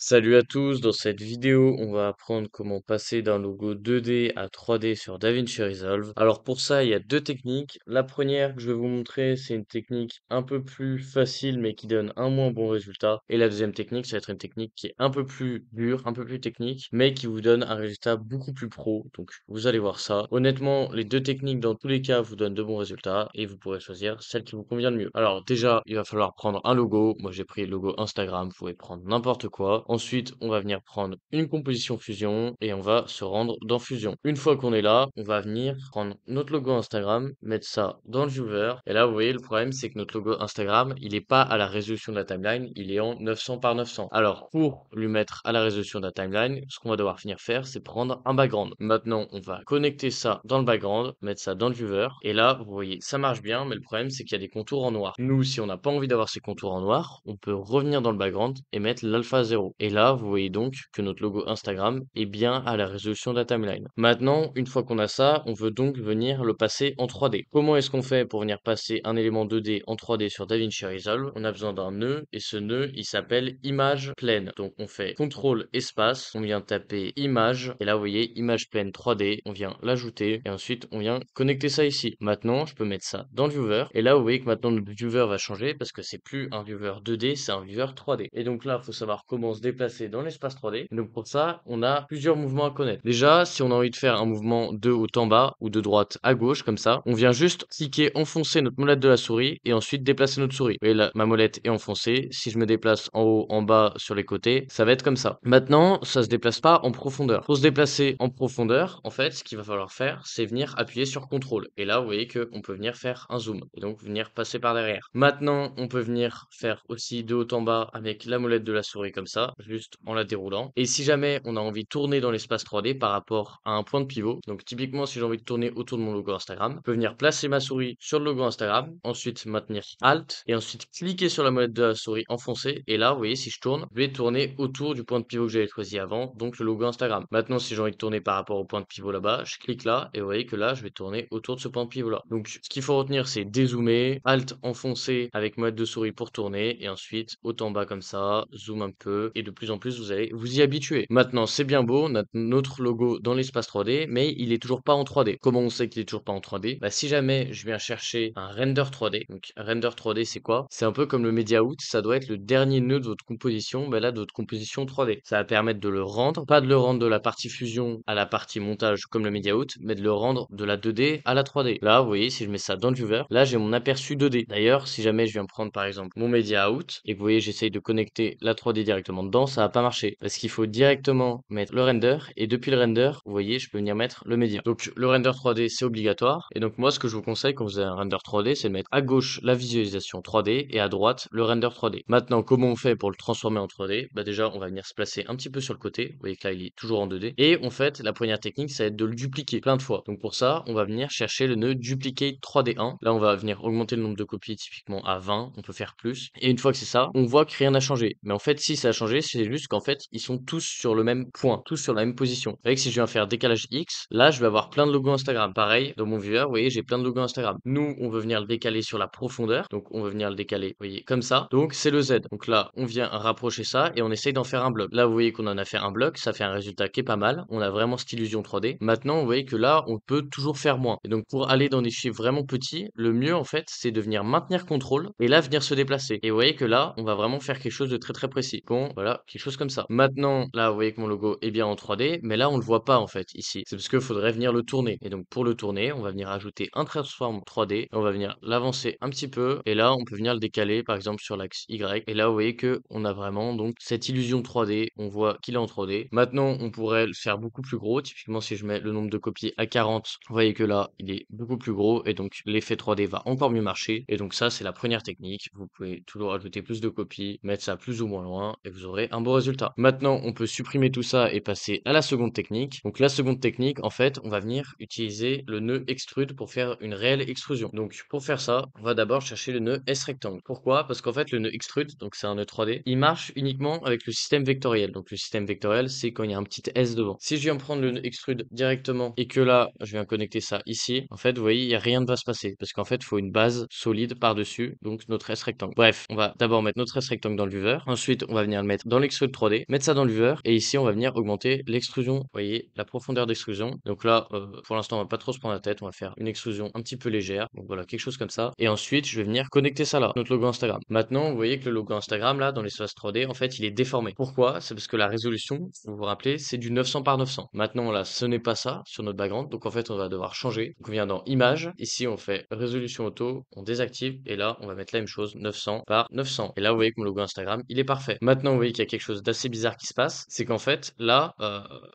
Salut à tous, dans cette vidéo, on va apprendre comment passer d'un logo 2D à 3D sur DaVinci Resolve. Alors pour ça, il y a deux techniques. La première que je vais vous montrer, c'est une technique un peu plus facile mais qui donne un moins bon résultat. Et la deuxième technique, ça va être une technique qui est un peu plus dure, un peu plus technique, mais qui vous donne un résultat beaucoup plus pro. Donc vous allez voir ça. Honnêtement, les deux techniques dans tous les cas vous donnent de bons résultats et vous pourrez choisir celle qui vous convient le mieux. Alors déjà, il va falloir prendre un logo. Moi j'ai pris le logo Instagram, vous pouvez prendre n'importe quoi. Ensuite, on va venir prendre une composition Fusion et on va se rendre dans Fusion. Une fois qu'on est là, on va venir prendre notre logo Instagram, mettre ça dans le viewer. Et là, vous voyez, le problème, c'est que notre logo Instagram, il n'est pas à la résolution de la timeline, il est en 900 par 900. Alors, pour lui mettre à la résolution de la timeline, ce qu'on va devoir finir faire, c'est prendre un background. Maintenant, on va connecter ça dans le background, mettre ça dans le viewer. Et là, vous voyez, ça marche bien, mais le problème, c'est qu'il y a des contours en noir. Nous, si on n'a pas envie d'avoir ces contours en noir, on peut revenir dans le background et mettre l'alpha 0. Et là, vous voyez donc que notre logo Instagram est bien à la résolution de la timeline. Maintenant, une fois qu'on a ça, on veut donc venir le passer en 3D. Comment est-ce qu'on fait pour venir passer un élément 2D en 3D sur DaVinci Resolve? On a besoin d'un nœud et ce nœud, il s'appelle image pleine. Donc on fait CTRL espace, on vient taper image et là vous voyez image pleine 3D, on vient l'ajouter et ensuite on vient connecter ça ici. Maintenant, je peux mettre ça dans le viewer et là vous voyez que maintenant le viewer va changer parce que c'est plus un viewer 2D, c'est un viewer 3D. Et donc là, il faut savoir comment se déplacer dans l'espace 3D. Et donc pour ça, on a plusieurs mouvements à connaître. Déjà, si on a envie de faire un mouvement de haut en bas ou de droite à gauche comme ça, on vient juste cliquer, enfoncer notre molette de la souris et ensuite déplacer notre souris. Vous voyez là, ma molette est enfoncée. Si je me déplace en haut, en bas, sur les côtés, ça va être comme ça. Maintenant, ça se déplace pas en profondeur. Pour se déplacer en profondeur, en fait, ce qu'il va falloir faire, c'est venir appuyer sur CTRL. Et là, vous voyez qu'on peut venir faire un zoom et donc venir passer par derrière. Maintenant, on peut venir faire aussi de haut en bas avec la molette de la souris comme ça, juste en la déroulant. Et si jamais on a envie de tourner dans l'espace 3D par rapport à un point de pivot, donc typiquement si j'ai envie de tourner autour de mon logo Instagram, je peux venir placer ma souris sur le logo Instagram, ensuite maintenir Alt et ensuite cliquer sur la molette de la souris enfoncée. Et là, vous voyez, si je tourne, je vais tourner autour du point de pivot que j'avais choisi avant, donc le logo Instagram. Maintenant, si j'ai envie de tourner par rapport au point de pivot là-bas, je clique là et vous voyez que là, je vais tourner autour de ce point de pivot là. Donc, ce qu'il faut retenir, c'est dézoomer, Alt enfoncer avec molette de souris pour tourner et ensuite haut en bas comme ça, zoom un peu et de plus en plus vous allez vous y habituer. Maintenant, c'est bien beau, on a notre logo dans l'espace 3D, mais il est toujours pas en 3D. Comment on sait qu'il est toujours pas en 3D? Bah, si jamais je viens chercher un render 3D, donc un render 3D c'est quoi? C'est un peu comme le media out, ça doit être le dernier nœud de votre composition, bah là de votre composition 3D. Ça va permettre de le rendre, pas de le rendre de la partie fusion à la partie montage comme le media out, mais de le rendre de la 2D à la 3D. Là, vous voyez, si je mets ça dans le viewer, là j'ai mon aperçu 2D. D'ailleurs, si jamais je viens prendre par exemple mon media out et que vous voyez, j'essaye de connecter la 3D directement dedans, ça va pas marcher parce qu'il faut directement mettre le render et depuis le render, vous voyez, je peux venir mettre le média. Donc le render 3D, c'est obligatoire et donc moi ce que je vous conseille quand vous avez un render 3D, c'est de mettre à gauche la visualisation 3D et à droite le render 3D. Maintenant, comment on fait pour le transformer en 3D? Bah déjà, on va venir se placer un petit peu sur le côté. Vous voyez que là, il est toujours en 2D. Et en fait, la première technique, ça va être de le dupliquer plein de fois. Donc pour ça, on va venir chercher le nœud duplicate 3D1. Là, on va venir augmenter le nombre de copies typiquement à 20. On peut faire plus. Et une fois que c'est ça, on voit que rien n'a changé. Mais en fait, si ça a changé, c'est juste qu'en fait, ils sont tous sur le même point, tous sur la même position. Vous voyez que si je viens faire décalage X, là, je vais avoir plein de logos Instagram. Pareil, dans mon viewer, vous voyez, j'ai plein de logos Instagram. Nous, on veut venir le décaler sur la profondeur. Donc, on veut venir le décaler, vous voyez, comme ça. Donc, c'est le Z. Donc là, on vient rapprocher ça et on essaye d'en faire un bloc. Là, vous voyez qu'on en a fait un bloc. Ça fait un résultat qui est pas mal. On a vraiment cette illusion 3D. Maintenant, vous voyez que là, on peut toujours faire moins. Et donc, pour aller dans des chiffres vraiment petits, le mieux, en fait, c'est de venir maintenir contrôle et là, venir se déplacer. Et vous voyez que là, on va vraiment faire quelque chose de très très précis. Bon, voilà, quelque chose comme ça. Maintenant, là, vous voyez que mon logo est bien en 3D, mais là, on le voit pas, en fait, ici. C'est parce qu'il faudrait venir le tourner. Et donc, pour le tourner, on va venir ajouter un transform 3D. Et on va venir l'avancer un petit peu. Et là, on peut venir le décaler, par exemple, sur l'axe Y. Et là, vous voyez que on a vraiment donc cette illusion 3D. On voit qu'il est en 3D. Maintenant, on pourrait le faire beaucoup plus gros. Typiquement, si je mets le nombre de copies à 40, vous voyez que là, il est beaucoup plus gros. Et donc, l'effet 3D va encore mieux marcher. Et donc, ça, c'est la première technique. Vous pouvez toujours ajouter plus de copies, mettre ça plus ou moins loin, et vous aurez un beau résultat. Maintenant, on peut supprimer tout ça et passer à la seconde technique. Donc, la seconde technique, en fait, on va venir utiliser le nœud extrude pour faire une réelle extrusion. Donc, pour faire ça, on va d'abord chercher le nœud S-rectangle. Pourquoi? Parce qu'en fait, le nœud extrude, donc c'est un nœud 3D, il marche uniquement avec le système vectoriel. Donc, le système vectoriel, c'est quand il y a un petit S devant. Si je viens prendre le nœud extrude directement et que là, je viens connecter ça ici, en fait, vous voyez, il n'y a rien ne va se passer parce qu'en fait, il faut une base solide par-dessus, donc notre S-rectangle. Bref, on va d'abord mettre notre S-rectangle dans le viewer. Ensuite, on va venir le mettre dans l'extrude 3D, mettre ça dans le viewer et ici on va venir augmenter l'extrusion, vous voyez, la profondeur d'extrusion. Donc là, pour l'instant, on va pas trop se prendre la tête, on va faire une extrusion un petit peu légère. Donc voilà, quelque chose comme ça. Et ensuite, je vais venir connecter ça là, notre logo Instagram. Maintenant, vous voyez que le logo Instagram là, dans l'espace 3D, en fait, il est déformé. Pourquoi? C'est parce que la résolution, vous vous rappelez, c'est du 900 par 900. Maintenant là, ce n'est pas ça sur notre background. Donc en fait, on va devoir changer. Donc on vient dans Images. Ici, on fait résolution auto, on désactive et là, on va mettre la même chose, 900 par 900. Et là, vous voyez que mon logo Instagram, il est parfait. Maintenant, vous voyez qu'il y a quelque chose d'assez bizarre qui se passe. C'est qu'en fait, là,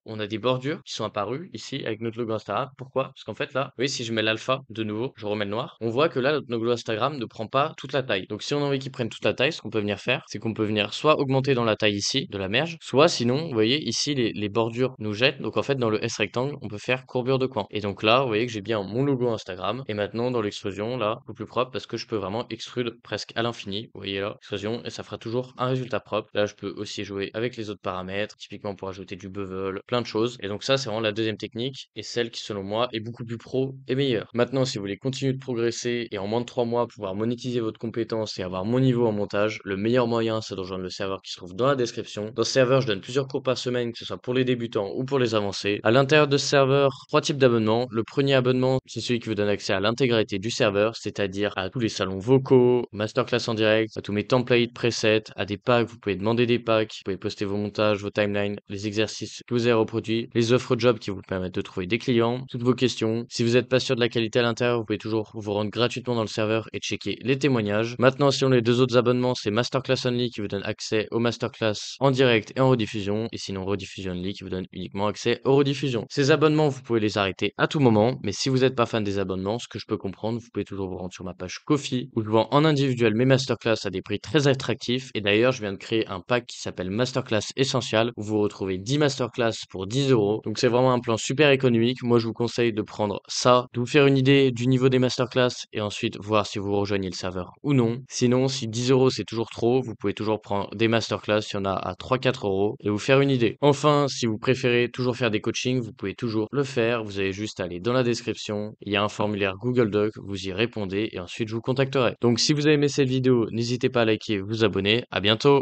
on a des bordures qui sont apparues ici avec notre logo Instagram. Pourquoi? Parce qu'en fait, là, vous voyez, si je mets l'alpha de nouveau, je remets le noir, on voit que là, notre logo Instagram ne prend pas toute la taille. Donc si on a envie qu'il prenne toute la taille, ce qu'on peut venir faire, c'est qu'on peut venir soit augmenter dans la taille ici de la merge, soit sinon, vous voyez, ici, les bordures nous jettent. Donc en fait, dans le S rectangle, on peut faire courbure de coin. Et donc là, vous voyez que j'ai bien mon logo Instagram. Et maintenant, dans l'extrusion, là, au plus propre, parce que je peux vraiment extrude presque à l'infini. Vous voyez là, extrusion, et ça fera toujours un résultat propre. Là, je peux aussi jouer avec les autres paramètres, typiquement pour ajouter du bevel, plein de choses. Et donc ça, c'est vraiment la deuxième technique, et celle qui, selon moi, est beaucoup plus pro et meilleure. Maintenant, si vous voulez continuer de progresser et en moins de 3 mois pouvoir monétiser votre compétence et avoir mon niveau en montage, le meilleur moyen, c'est de rejoindre le serveur qui se trouve dans la description. Dans ce serveur, je donne plusieurs cours par semaine, que ce soit pour les débutants ou pour les avancés. À l'intérieur de ce serveur, 3 types d'abonnements. Le premier abonnement, c'est celui qui vous donne accès à l'intégralité du serveur, c'est-à-dire à tous les salons vocaux, masterclass en direct, à tous mes templates, presets, à des packs. Vous pouvez demander des packs, vous pouvez poster vos montages, vos timelines, les exercices que vous avez reproduits, les offres job qui vous permettent de trouver des clients, toutes vos questions. Si vous n'êtes pas sûr de la qualité à l'intérieur, vous pouvez toujours vous rendre gratuitement dans le serveur et checker les témoignages. Maintenant, si on a les deux autres abonnements, c'est Masterclass Only qui vous donne accès aux masterclass en direct et en rediffusion, et sinon Rediffusion Only qui vous donne uniquement accès aux rediffusions. Ces abonnements, vous pouvez les arrêter à tout moment, mais si vous n'êtes pas fan des abonnements, ce que je peux comprendre, vous pouvez toujours vous rendre sur ma page Ko-fi où je vends en individuel mes masterclass à des prix très attractifs. Et d'ailleurs, je viens de créer un pack qui s'appelle Masterclass Essential où vous retrouvez 10 masterclass pour 10 euros. Donc c'est vraiment un plan super économique. Moi, je vous conseille de prendre ça, de vous faire une idée du niveau des masterclass et ensuite voir si vous rejoignez le serveur ou non. Sinon, si 10 euros c'est toujours trop, vous pouvez toujours prendre des masterclass, il y en a à 3-4 euros et vous faire une idée. Enfin, si vous préférez toujours faire des coachings, vous pouvez toujours le faire. Vous avez juste à aller dans la description. Il y a un formulaire Google Doc, vous y répondez et ensuite je vous contacterai. Donc si vous avez aimé cette vidéo, n'hésitez pas à liker, vous abonner. À bientôt!